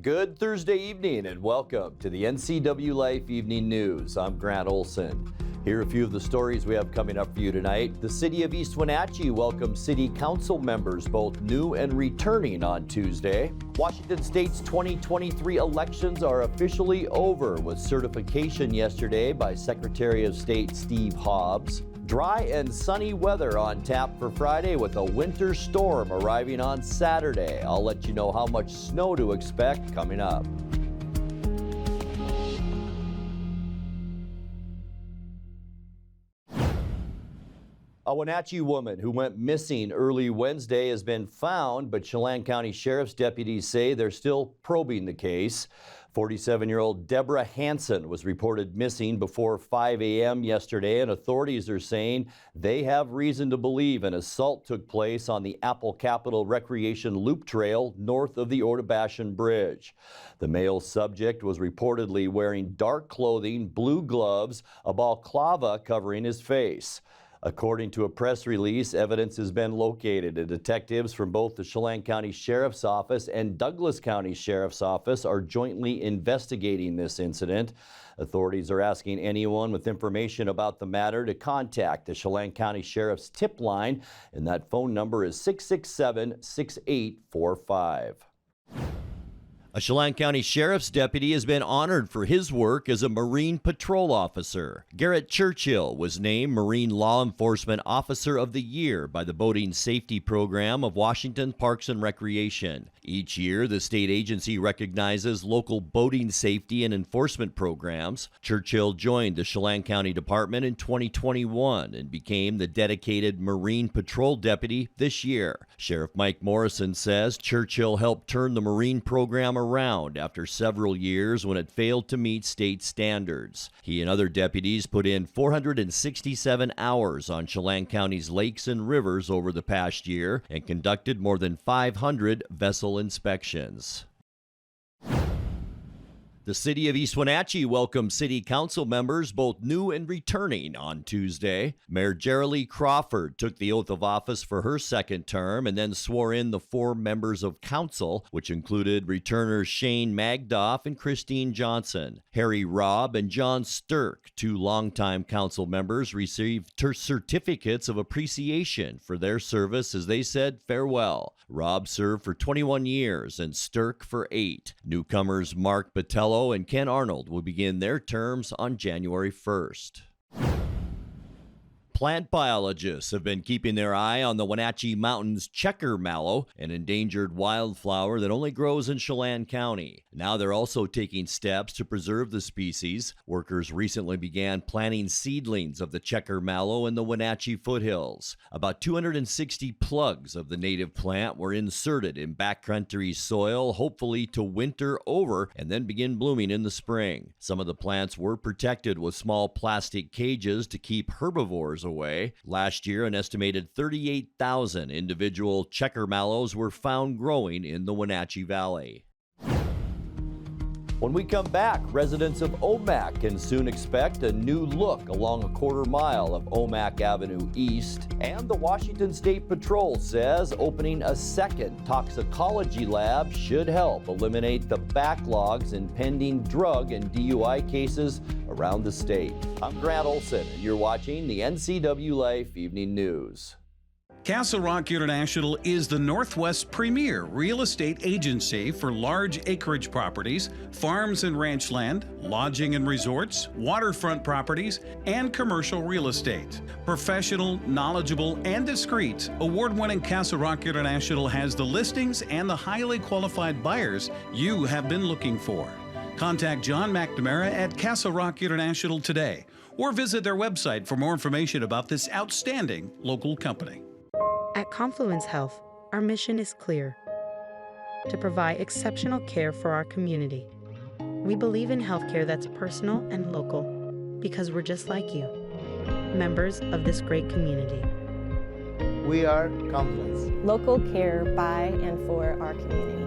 Good Thursday evening and welcome to the NCWLIFE Evening News. I'm Grant Olson. Here are a few of the stories we have coming up for you tonight. The city of East Wenatchee welcomed city council members, both new and returning, on Tuesday. Washington State's 2023 elections are officially over with certification yesterday by Secretary of State Steve Hobbs. Dry and sunny weather on tap for Friday with a winter storm arriving on Saturday. I'll let you know how much snow to expect coming up. A Wenatchee woman who went missing early Wednesday has been found, but Chelan County Sheriff's deputies say they're still probing the case. 47-year-old Deborah Hansen was reported missing before 5 a.m. yesterday, and authorities are saying they have reason to believe an assault took place on the Apple Capital Recreation Loop Trail north of the Ortobashan Bridge. The male subject was reportedly wearing dark clothing, blue gloves, a balaclava covering his face. According to a press release, evidence has been located, and detectives from both the Chelan County Sheriff's Office and Douglas County Sheriff's Office are jointly investigating this incident. Authorities are asking anyone with information about the matter to contact the Chelan County Sheriff's tip line, and that phone number is 667-6845. A Chelan County Sheriff's deputy has been honored for his work as a Marine Patrol officer. Garrett Churchill was named Marine Law Enforcement Officer of the Year by the Boating Safety Program of Washington Parks and Recreation. Each year, the state agency recognizes local boating safety and enforcement programs. Churchill joined the Chelan County Department in 2021 and became the dedicated Marine Patrol deputy this year. Sheriff Mike Morrison says Churchill helped turn the Marine program around after several years when it failed to meet state standards. He and other deputies put in 467 hours on Chelan County's lakes and rivers over the past year and conducted more than 500 vessel inspections. The city of East Wenatchee welcomed city council members, both new and returning, on Tuesday. Mayor Jerilee Crawford took the oath of office for her second term and then swore in the 4 members of council, which included returners Shane Magdoff and Christine Johnson. Harry Robb and John Stirk, 2 longtime council members, received certificates of appreciation for their service as they said farewell. Robb served for 21 years and Stirk for 8. Newcomers Mark Botello and Ken Arnold will begin their terms on January 1st. Plant biologists have been keeping their eye on the Wenatchee Mountains checker-mallow, an endangered wildflower that only grows in Chelan County. Now they're also taking steps to preserve the species. Workers recently began planting seedlings of the checker-mallow in the Wenatchee foothills. About 260 plugs of the native plant were inserted in backcountry soil, hopefully to winter over and then begin blooming in the spring. Some of the plants were protected with small plastic cages to keep herbivores away. Last year, an estimated 38,000 individual checker-mallows were found growing in the Wenatchee Valley. When we come back, residents of Omak can soon expect a new look along a quarter-mile of Omak Avenue East. And the Washington State Patrol says opening a second toxicology lab should help eliminate the backlogs in pending drug and DUI cases around the state. I'm Grant Olson, and you're watching the NCWLIFE Evening News. Castle Rock International is the Northwest's premier real estate agency for large acreage properties, farms and ranch land, lodging and resorts, waterfront properties, and commercial real estate. Professional, knowledgeable, and discreet, award-winning Castle Rock International has the listings and the highly qualified buyers you have been looking for. Contact John McNamara at Castle Rock International today, or visit their website for more information about this outstanding local company. At Confluence Health, our mission is clear: to provide exceptional care for our community. We believe in healthcare that's personal and local because we're just like you, members of this great community. We are Confluence. Local care by and for our community.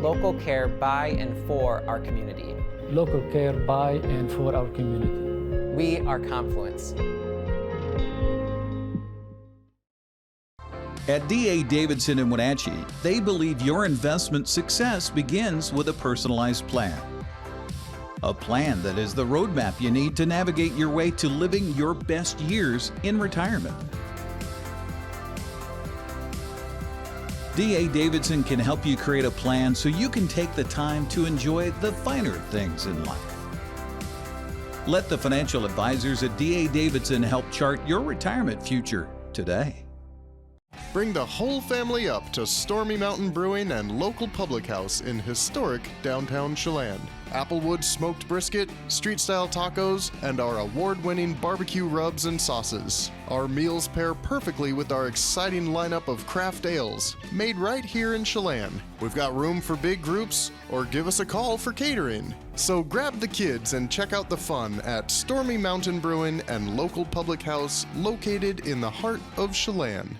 Local care by and for our community. Local care by and for our community. We are Confluence. At D.A. Davidson in Wenatchee, they believe your investment success begins with a personalized plan. A plan that is the roadmap you need to navigate your way to living your best years in retirement. D.A. Davidson can help you create a plan so you can take the time to enjoy the finer things in life. Let the financial advisors at D.A. Davidson help chart your retirement future today. Bring the whole family up to Stormy Mountain Brewing and local public house in historic downtown Chelan. Applewood smoked brisket, street-style tacos, and our award-winning barbecue rubs and sauces. Our meals pair perfectly with our exciting lineup of craft ales, made right here in Chelan. We've got room for big groups, or give us a call for catering. So grab the kids and check out the fun at Stormy Mountain Brewing and local public house located in the heart of Chelan.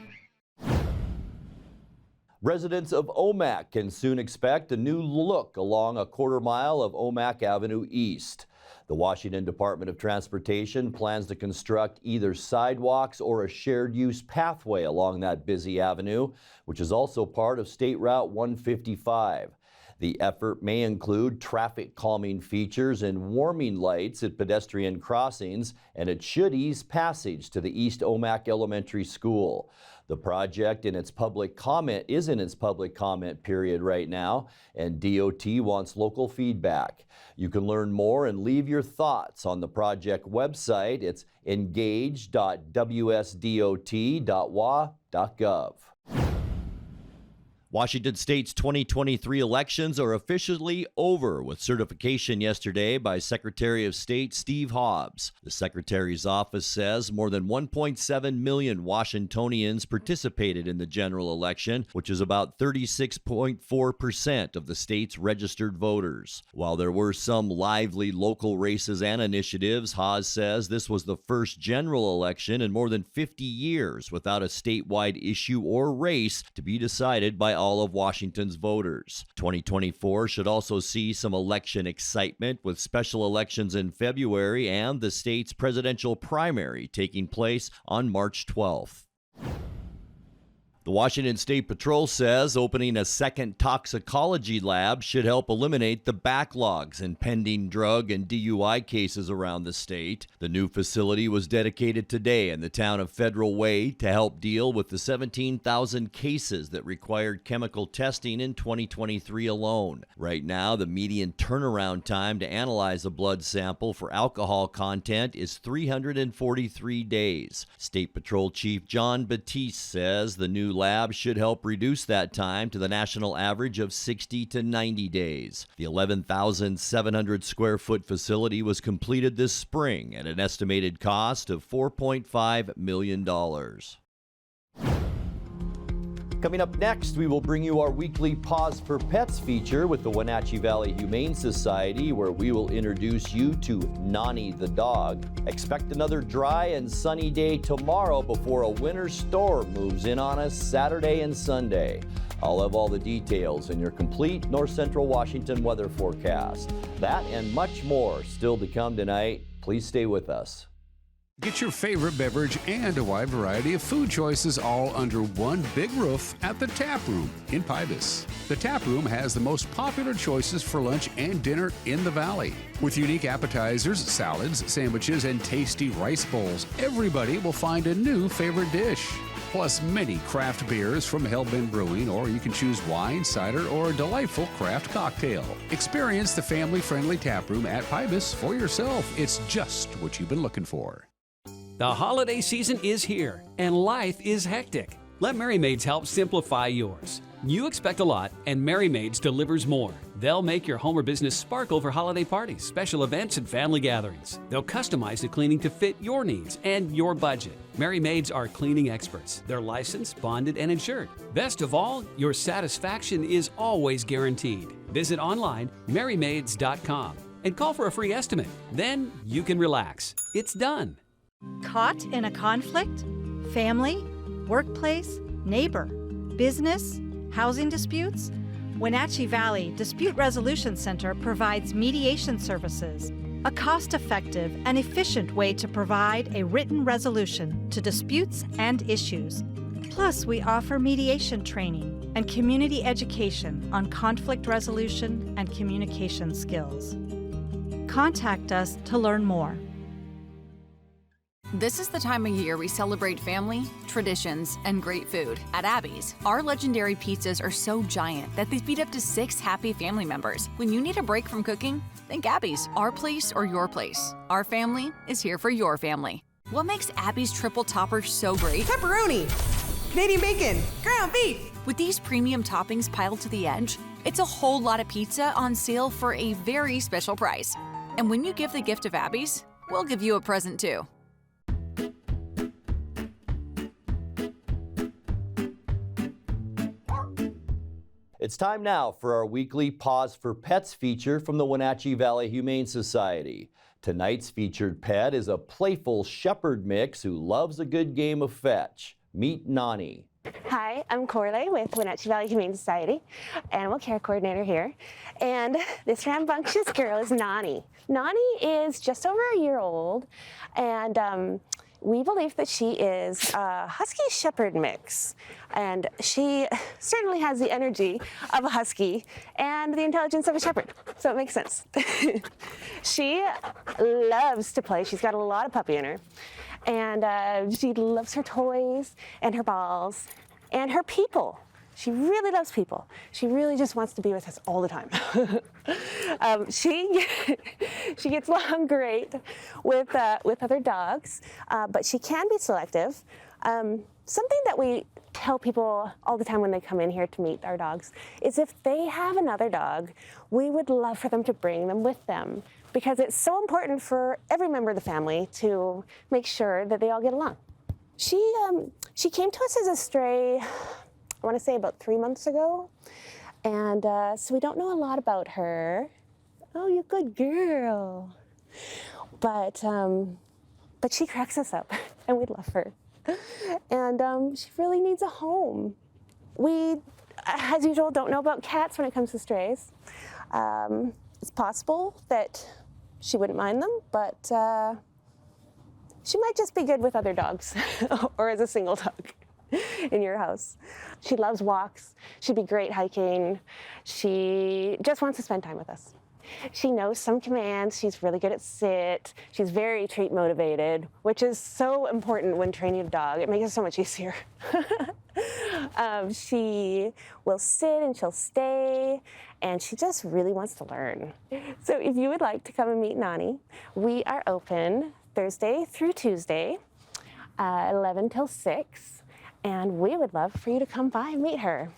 Residents of Omak can soon expect a new look along a quarter mile of Omak Avenue East. The Washington Department of Transportation plans to construct either sidewalks or a shared use pathway along that busy avenue, which is also part of State Route 155. The effort may include traffic calming features and warming lights at pedestrian crossings, and it should ease passage to the East Omak Elementary School. The project is in its public comment period right now, and DOT wants local feedback. You can learn more and leave your thoughts on the project website. It's engage.wsdot.wa.gov. Washington State's 2023 elections are officially over with certification yesterday by Secretary of State Steve Hobbs. The Secretary's office says more than 1.7 million Washingtonians participated in the general election, which is about 36.4% of the state's registered voters. While there were some lively local races and initiatives, Hobbs says this was the first general election in more than 50 years without a statewide issue or race to be decided by all of Washington's voters. 2024 should also see some election excitement with special elections in February and the state's presidential primary taking place on March 12th. The Washington State Patrol says opening a second toxicology lab should help eliminate the backlogs in pending drug and DUI cases around the state. The new facility was dedicated today in the town of Federal Way to help deal with the 17,000 cases that required chemical testing in 2023 alone. Right now, the median turnaround time to analyze a blood sample for alcohol content is 343 days. State Patrol Chief John Batiste says the new lab should help reduce that time to the national average of 60 to 90 days. The 11,700 square foot facility was completed this spring at an estimated cost of $4.5 million. Coming up next, we will bring you our weekly Pause for Pets feature with the Wenatchee Valley Humane Society, where we will introduce you to Nani the dog. Expect another dry and sunny day tomorrow before a winter storm moves in on us Saturday and Sunday. I'll have all the details in your complete North Central Washington weather forecast. That and much more still to come tonight. Please stay with us. Get your favorite beverage and a wide variety of food choices all under one big roof at the Tap Room in Pybus. The Tap Room has the most popular choices for lunch and dinner in the valley. With unique appetizers, salads, sandwiches, and tasty rice bowls, everybody will find a new favorite dish. Plus many craft beers from Hellbent Brewing, or you can choose wine, cider, or a delightful craft cocktail. Experience the family-friendly Tap Room at Pybus for yourself. It's just what you've been looking for. The holiday season is here, and life is hectic. Let Merry Maids help simplify yours. You expect a lot, and Merry Maids delivers more. They'll make your home or business sparkle for holiday parties, special events, and family gatherings. They'll customize the cleaning to fit your needs and your budget. Merry Maids are cleaning experts. They're licensed, bonded, and insured. Best of all, your satisfaction is always guaranteed. Visit online, merrymaids.com, and call for a free estimate. Then you can relax. It's done. Caught in a conflict? Family? Workplace? Neighbor? Business? Housing disputes? Wenatchee Valley Dispute Resolution Center provides mediation services, a cost-effective and efficient way to provide a written resolution to disputes and issues. Plus, we offer mediation training and community education on conflict resolution and communication skills. Contact us to learn more. This is the time of year we celebrate family, traditions, and great food. At Abby's, our legendary pizzas are so giant that they feed up to 6 happy family members. When you need a break from cooking, think Abby's, our place or your place. Our family is here for your family. What makes Abby's triple topper so great? Pepperoni, Canadian bacon, ground beef. With these premium toppings piled to the edge, it's a whole lot of pizza on sale for a very special price. And when you give the gift of Abby's, we'll give you a present too. It's time now for our weekly Pause for Pets feature from the Wenatchee Valley Humane Society. Tonight's featured pet is a playful shepherd mix who loves a good game of fetch. Meet Nani. Hi, I'm Corley with Wenatchee Valley Humane Society, animal care coordinator here. And this rambunctious girl is Nani. Nani is just over a year old, and we believe that she is a husky shepherd mix. And she certainly has the energy of a husky and the intelligence of a shepherd, so it makes sense. She loves to play. She's got a lot of puppy in her. And she loves her toys and her balls and her people. She really loves people. She really just wants to be with us all the time. She gets along great with other dogs, but she can be selective. Something that we tell people all the time when they come in here to meet our dogs is if they have another dog, we would love for them to bring them with them, because it's so important for every member of the family to make sure that they all get along. She came to us as a stray, I want to say about 3 months ago, and so we don't know a lot about her. Oh, you good girl. But she cracks us up, and we love her. And she really needs a home. We, as usual, don't know about cats when it comes to strays. It's possible that she wouldn't mind them, but she might just be good with other dogs or as a single dog in your house. She loves walks. She'd be great hiking. She just wants to spend time with us. She knows some commands. She's really good at sit. She's very treat motivated, which is so important when training a dog. It makes it so much easier. She will sit and she'll stay, and she just really wants to learn. So if you would like to come and meet Nani, we are open Thursday through Tuesday, 11 till 6, and we would love for you to come by and meet her.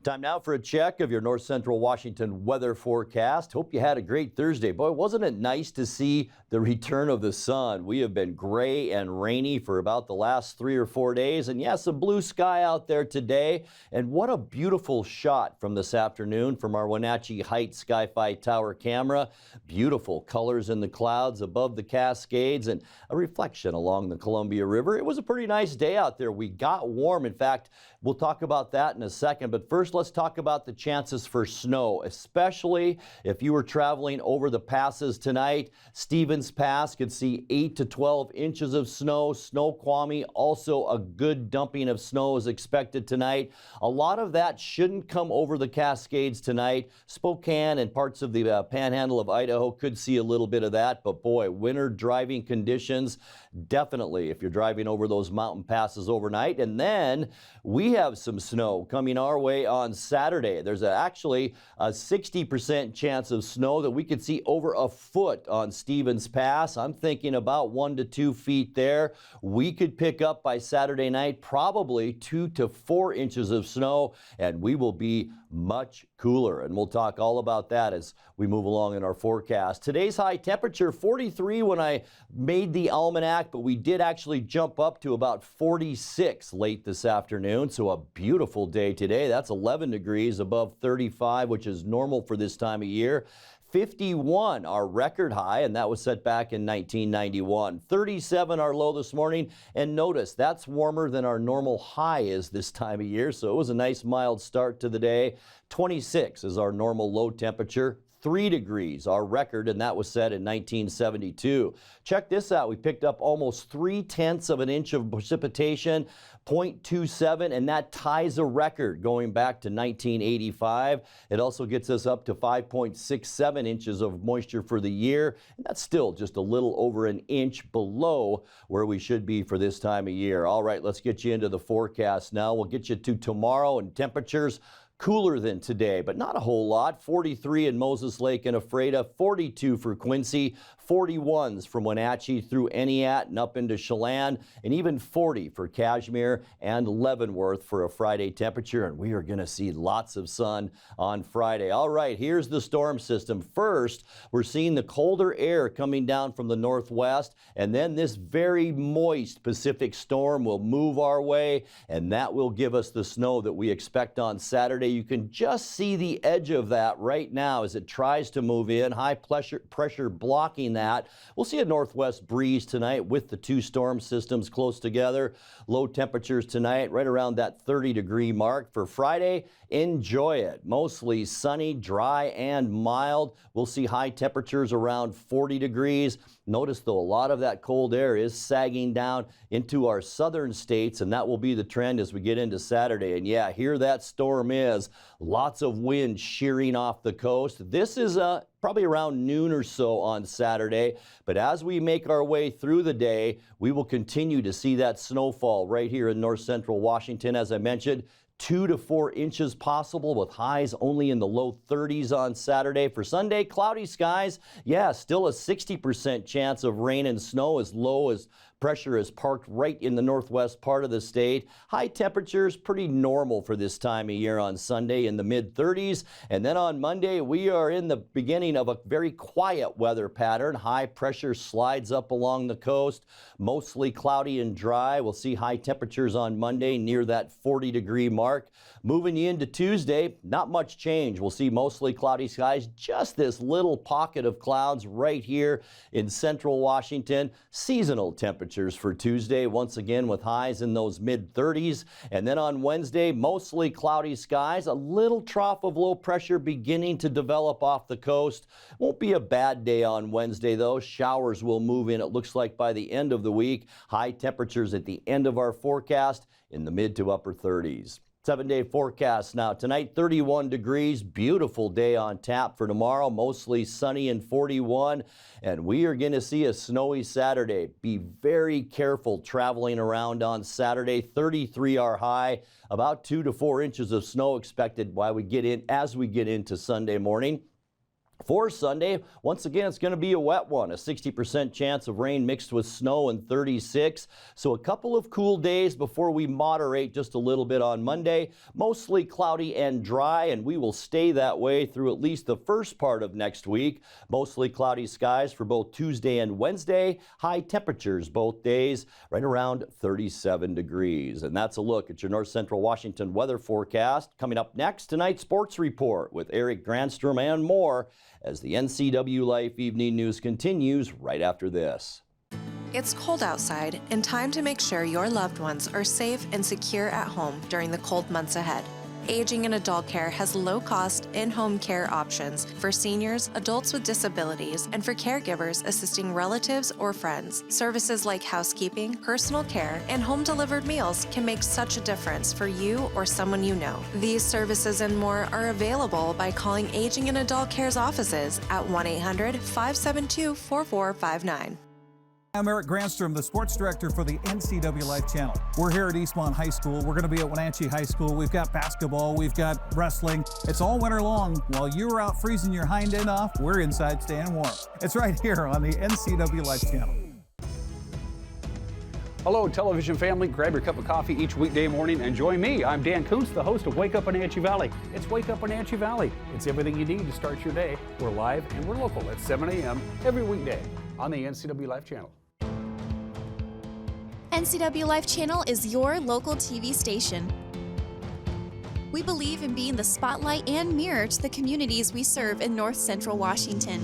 Time now for a check of your North Central Washington weather forecast. Hope you had a great Thursday. Boy, wasn't it nice to see the return of the sun? We have been gray and rainy for about the last 3 or 4 days. And yes, a blue sky out there today. And what a beautiful shot from this afternoon from our Wenatchee Heights Sky-Fi Tower camera. Beautiful colors in the clouds above the Cascades and a reflection along the Columbia River. It was a pretty nice day out there. We got warm. In fact, we'll talk about that in a second. But first, let's talk about the chances for snow, especially if you were traveling over the passes tonight. Stevens Pass could see 8 to 12 inches of snow. Snoqualmie, also a good dumping of snow is expected tonight. A lot of that shouldn't come over the Cascades tonight. Spokane and parts of the panhandle of Idaho could see a little bit of that, but boy, winter driving conditions, definitely if you're driving over those mountain passes overnight. And then we have some snow coming our way on Saturday. There's actually a 60% chance of snow that we could see over a foot on Stevens Pass. I'm thinking about 1 to 2 feet there. We could pick up by Saturday night probably 2 to 4 inches of snow, and we will be much cooler. And we'll talk all about that as we move along in our forecast. Today's high temperature, 43 when I made the almanac, but we did actually jump up to about 46 late this afternoon. So a beautiful day today. That's 11 degrees above 35, which is normal for this time of year. 51 our record high, and that was set back in 1991. 37 our low this morning, and notice that's warmer than our normal high is this time of year, so it was a nice mild start to the day. 26 is our normal low temperature. 3 degrees, our record, and that was set in 1972. Check this out. We picked up almost 3/10 of an inch of precipitation, 0.27, and that ties a record going back to 1985. It also gets us up to 5.67 inches of moisture for the year, and that's still just a little over an inch below where we should be for this time of year. All right, let's get you into the forecast now. We'll get you to tomorrow, and temperatures cooler than today, but not a whole lot. 43 in Moses Lake and Ephrata, 42 for Quincy, 41s from Wenatchee through Eniat and up into Chelan, and even 40 for Cashmere and Leavenworth for a Friday temperature. And we are going to see lots of sun on Friday. All right, here's the storm system. First, we're seeing the colder air coming down from the northwest, and then this very moist Pacific storm will move our way, and that will give us the snow that we expect on Saturday. You can just see the edge of that right now as it tries to move in. High pressure blocking that. We'll see a northwest breeze tonight with the two storm systems close together. Low temperatures tonight right around that 30-degree mark. For Friday, enjoy it. Mostly sunny, dry, and mild. We'll see high temperatures around 40 degrees. Notice, though, a lot of that cold air is sagging down into our southern states, and that will be the trend as we get into Saturday. And yeah, here that storm is. Lots of wind shearing off the coast. This is probably around noon or so on Saturday, but as we make our way through the day, we will continue to see that snowfall right here in north central Washington. As I mentioned, 2 to 4 inches possible with highs only in the low 30s on Saturday. For Sunday, cloudy skies. Yeah, still a 60% chance of rain and snow as low as pressure is parked right in the northwest part of the state. High temperatures pretty normal for this time of year on Sunday in the mid-30s. And then on Monday, we are in the beginning of a very quiet weather pattern. High pressure slides up along the coast, mostly cloudy and dry. We'll see high temperatures on Monday near that 40-degree mark. Moving you into Tuesday, not much change. We'll see mostly cloudy skies, just this little pocket of clouds right here in central Washington. Seasonal temperatures for Tuesday, once again with highs in those mid-30s. And then on Wednesday, mostly cloudy skies, a little trough of low pressure beginning to develop off the coast. Won't be a bad day on Wednesday, though. Showers will move in, it looks like, by the end of the week. High temperatures at the end of our forecast in the mid to upper 30s. 7-day forecast now. Tonight, 31 degrees. Beautiful day on tap for tomorrow. Mostly sunny and 41. And we are going to see a snowy Saturday. Be very careful traveling around on Saturday. 33 our high. About 2 to 4 inches of snow expected as we get into Sunday morning. For Sunday, once again, it's going to be a wet one. A 60% chance of rain mixed with snow and 36. So a couple of cool days before we moderate just a little bit on Monday. Mostly cloudy and dry, and we will stay that way through at least the first part of next week. Mostly cloudy skies for both Tuesday and Wednesday. High temperatures both days, right around 37 degrees. And that's a look at your north central Washington weather forecast. Coming up next, tonight's sports report with Eric Granstrom and more, as the NCWLIFE Evening News continues right after this. It's cold outside and time to make sure your loved ones are safe and secure at home during the cold months ahead. Aging and Adult Care has low-cost, in-home care options for seniors, adults with disabilities, and for caregivers assisting relatives or friends. Services like housekeeping, personal care, and home-delivered meals can make such a difference for you or someone you know. These services and more are available by calling Aging and Adult Care's offices at 1-800-572-4459. I'm Eric Granstrom, the sports director for the NCWLIFE channel. We're here at Eastmont High School. We're going to be at Wenatchee High School. We've got basketball, we've got wrestling. It's all winter long. While you were out freezing your hind end off, we're inside staying warm. It's right here on the NCWLIFE channel. Hello, television family. Grab your cup of coffee each weekday morning and join me. I'm Dan Kuntz, the host of Wake Up Wenatchee Valley. It's Wake Up Wenatchee Valley. It's everything you need to start your day. We're live and we're local at 7 a.m. every weekday on the NCWLIFE channel. NCWLIFE channel is your local TV station. We believe in being the spotlight and mirror to the communities we serve in north central Washington.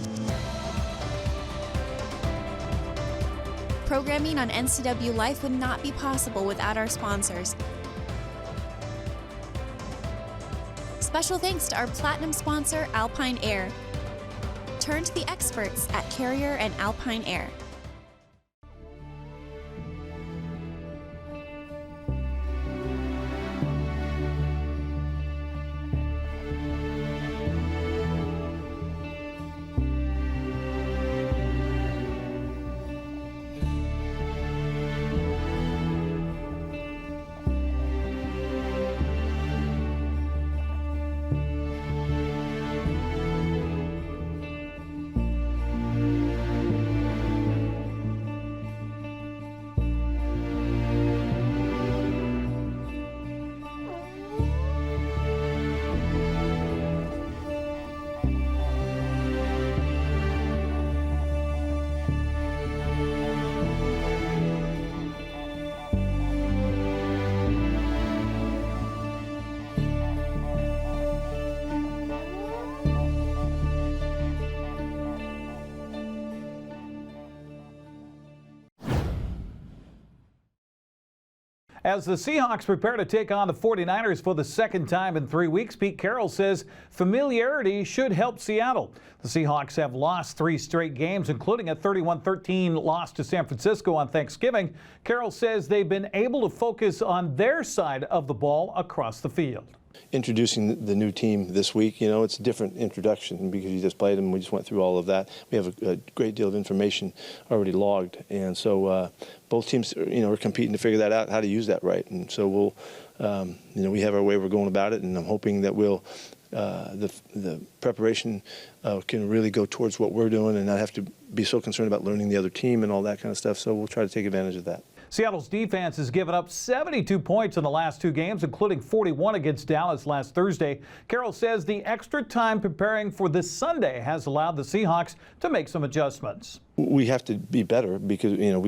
Programming on NCWLIFE would not be possible without our sponsors. Special thanks to our platinum sponsor, Alpine Air. turn to the experts at Carrier and Alpine Air. As the Seahawks prepare to take on the 49ers for the second time in 3 weeks, Pete Carroll says familiarity should help Seattle. The Seahawks have lost 3 straight games, including a 31-13 loss to San Francisco on Thanksgiving. Carroll says they've been able to focus on their side of the ball across the field. Introducing the new team this week, you know, it's a different introduction because you just played them. We just went through all of that. We have a great deal of information already logged, and so both teams, you know, are competing to figure that out, how to use that right. And so we'll, you know, we have our way we're going about it, and I'm hoping that we'll the preparation can really go towards what we're doing and not have to be so concerned about learning the other team and all that kind of stuff. So we'll try to take advantage of that. Seattle's defense has given up 72 points in the last 2 games, including 41 against Dallas last Thursday. Carroll says the extra time preparing for this Sunday has allowed the Seahawks to make some adjustments. We have to be better because, you know,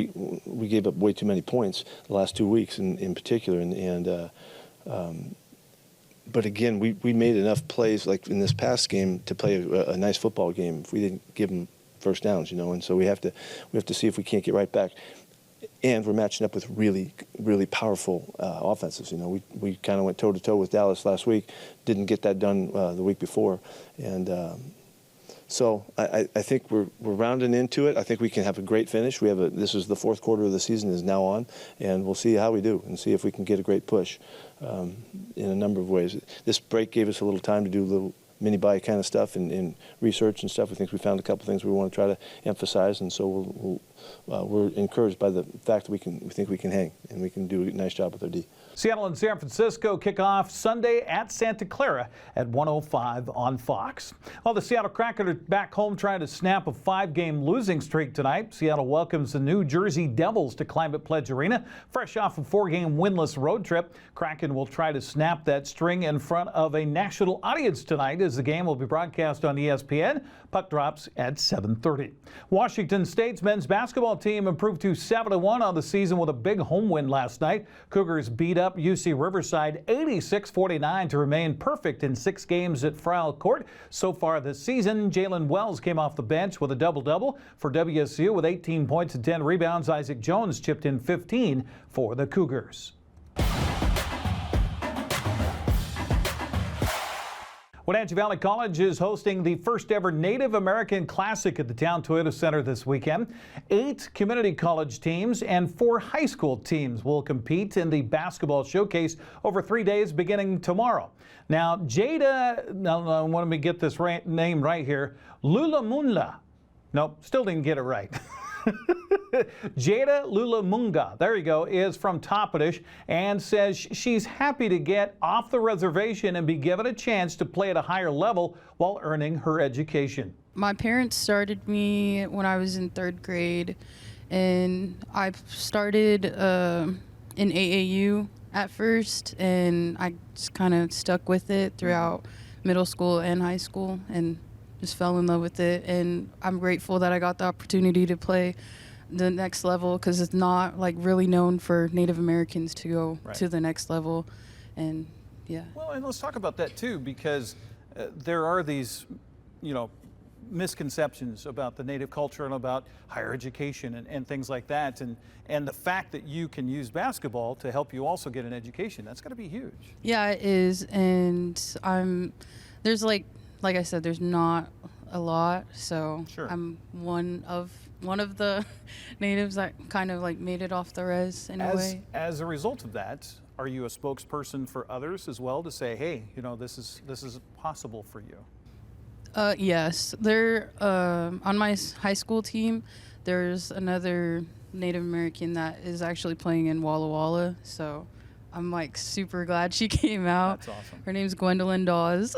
we gave up way too many points the last 2 weeks in particular, but again, we made enough plays like in this past game to play a nice football game. If we didn't give them first downs, you know, and so we have to see if we can't get right back. And we're matching up with really, really powerful offenses. You know, we kind of went toe-to-toe with Dallas last week, didn't get that done the week before. And so I think we're rounding into it. I think we can have a great finish. This is the 4th quarter of the season is now on, and we'll see how we do and see if we can get a great push in a number of ways. This break gave us a little time to do a little mini-buy kind of stuff and research and stuff. I think we found a couple things we want to try to emphasize, and so we're encouraged by the fact that we think we can hang and we can do a nice job with our D. Seattle and San Francisco kick off Sunday at Santa Clara at 1:05 on Fox. Well, the Seattle Kraken are back home trying to snap a 5-game losing streak tonight. Seattle welcomes the New Jersey Devils to Climate Pledge Arena, fresh off a 4-game winless road trip. Kraken will try to snap that string in front of a national audience tonight as the game will be broadcast on ESPN. Puck drops at 7:30. Washington State's men's basketball team improved to 7-1 on the season with a big home win last night. Cougars beat up UC Riverside 86-49 to remain perfect in 6 games at Fryle Court. So far this season, Jalen Wells came off the bench with a double-double for WSU with 18 points and 10 rebounds. Isaac Jones chipped in 15 for the Cougars. Wenatchee Valley College is hosting the first ever Native American Classic at the Town Toyota Center this weekend. 8 community college teams and 4 high school teams will compete in the basketball showcase over 3 days beginning tomorrow. Now, Jada, let me get this name right here, Lulamunla. Nope, still didn't get it right. Jada Lulamunga, there you go, is from Toppenish and says she's happy to get off the reservation and be given a chance to play at a higher level while earning her education. My parents started me when I was in 3rd grade, and I started in AAU at first, and I just kind of stuck with it throughout middle school and high school and just fell in love with it. And I'm grateful that I got the opportunity to play the next level because it's not like really known for Native Americans to go to the next level. And yeah. Well, and let's talk about that too, because there are these, you know, misconceptions about the Native culture and about higher education and things like that. And the fact that you can use basketball to help you also get an education, that's got to be huge. Yeah, it is. And there's like I said, there's not a lot, so I'm one of the natives that kind of like made it off the res in a way. As a result of that, are you a spokesperson for others as well to say, hey, you know, this is possible for you? Yes, there on my high school team, there's another Native American that is actually playing in Walla Walla, so I'm like super glad she came out. That's awesome. Her name's Gwendolyn Dawes.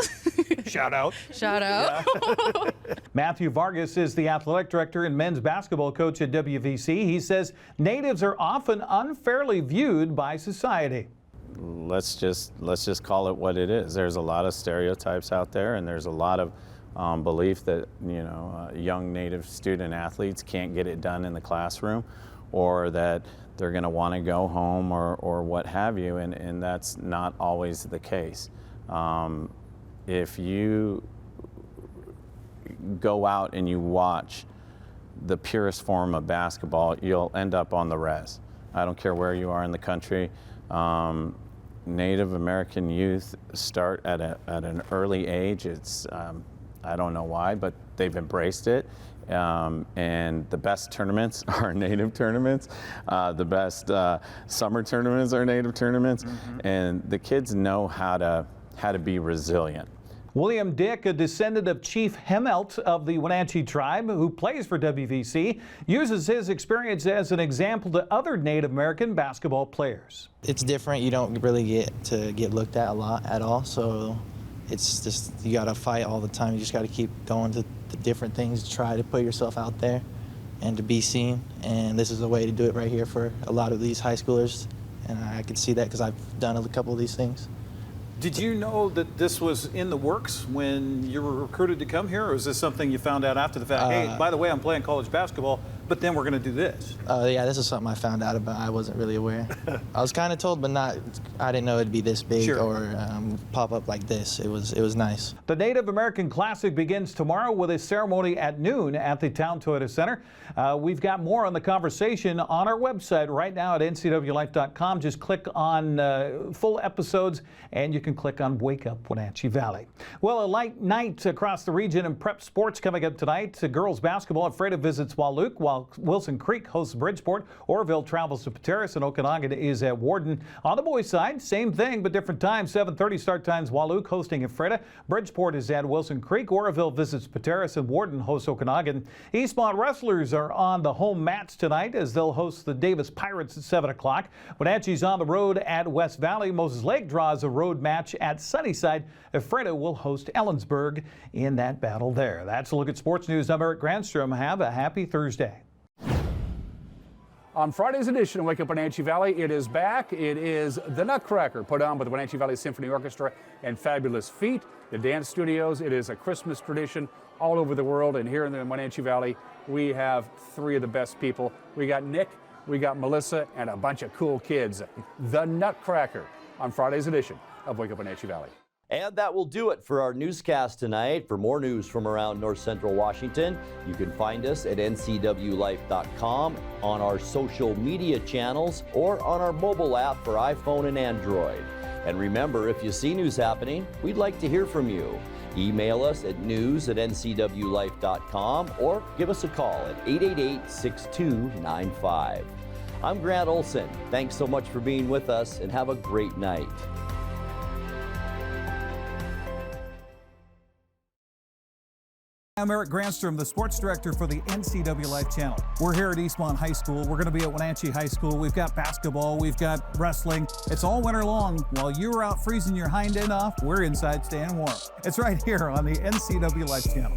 Shout out. Shout out. Yeah. Matthew Vargas is the athletic director and men's basketball coach at WVC. He says natives are often unfairly viewed by society. Let's just call it what it is. There's a lot of stereotypes out there, and there's a lot of belief that, you know, young Native student athletes can't get it done in the classroom, or that they're going to want to go home, or what have you, and that's not always the case. If you go out and you watch the purest form of basketball, you'll end up on the res. I don't care where you are in the country. Native American youth start at an early age. It's I don't know why, but they've embraced it. And the best tournaments are Native tournaments. The best summer tournaments are Native tournaments. And the kids know how to be resilient. William Dick, a descendant of Chief Hemelt of the Wenatchee tribe who plays for WVC, uses his experience as an example to other Native American basketball players. It's different. You don't really get looked at a lot at all, so it's just, you got to fight all the time. You just got to keep going to the different things to try to put yourself out there and to be seen. And this is a way to do it right here for a lot of these high schoolers. And I can see that because I've done a couple of these things. Did you know that this was in the works when you were recruited to come here, or is this something you found out after the fact? Hey, by the way, I'm playing college basketball, but then we're going to do this. Yeah, this is something I found out about. I wasn't really aware. I was kind of told, but I didn't know it'd be this big or pop up like this. It was nice. The Native American Classic begins tomorrow with a ceremony at noon at the Town Toyota Center. We've got more on the conversation on our website right now at NCWLIFE.com. Just click on full episodes, and you can click on Wake Up Wenatchee Valley. Well, a light night across the region in prep sports coming up tonight. Girls basketball, Ephrata visits Wahluke, while Wilson Creek hosts Bridgeport. Oroville travels to Pateros, and Okanagan is at Warden. On the boys' side, same thing, but different times. 7:30 start times, Wahluke hosting Ephrata. Bridgeport is at Wilson Creek. Oroville visits Pateros, and Warden hosts Okanagan. Eastmont Wrestlers are on the home mats tonight as they'll host the Davis Pirates at 7 o'clock. Wenatchee's on the road at West Valley. Moses Lake draws a road match at Sunnyside. Ephrata will host Ellensburg in that battle there. That's a look at sports news. I'm Eric Granstrom. Have a happy Thursday. On Friday's edition of Wake Up Wenatchee Valley, it is back. It is the Nutcracker, put on by the Wenatchee Valley Symphony Orchestra and Fabulous Feet, the dance studios. It is a Christmas tradition all over the world, and here in the Wenatchee Valley, we have three of the best people. We got Nick, we got Melissa, and a bunch of cool kids. The Nutcracker on Friday's edition of Wake Up Wenatchee Valley. And that will do it for our newscast tonight. For more news from around North Central Washington, you can find us at NCWLIFE.com, on our social media channels, or on our mobile app for iPhone and Android. And remember, if you see news happening, we'd like to hear from you. Email us at news@ncwlife.com or give us a call at 888-6295. I'm Grant Olson. Thanks so much for being with us, and have a great night. I'm Eric Granstrom, the sports director for the NCWLIFE channel. We're here at Eastmont High School. We're going to be at Wenatchee High School. We've got basketball. We've got wrestling. It's all winter long. While you're out freezing your hind end off, we're inside staying warm. It's right here on the NCWLIFE channel.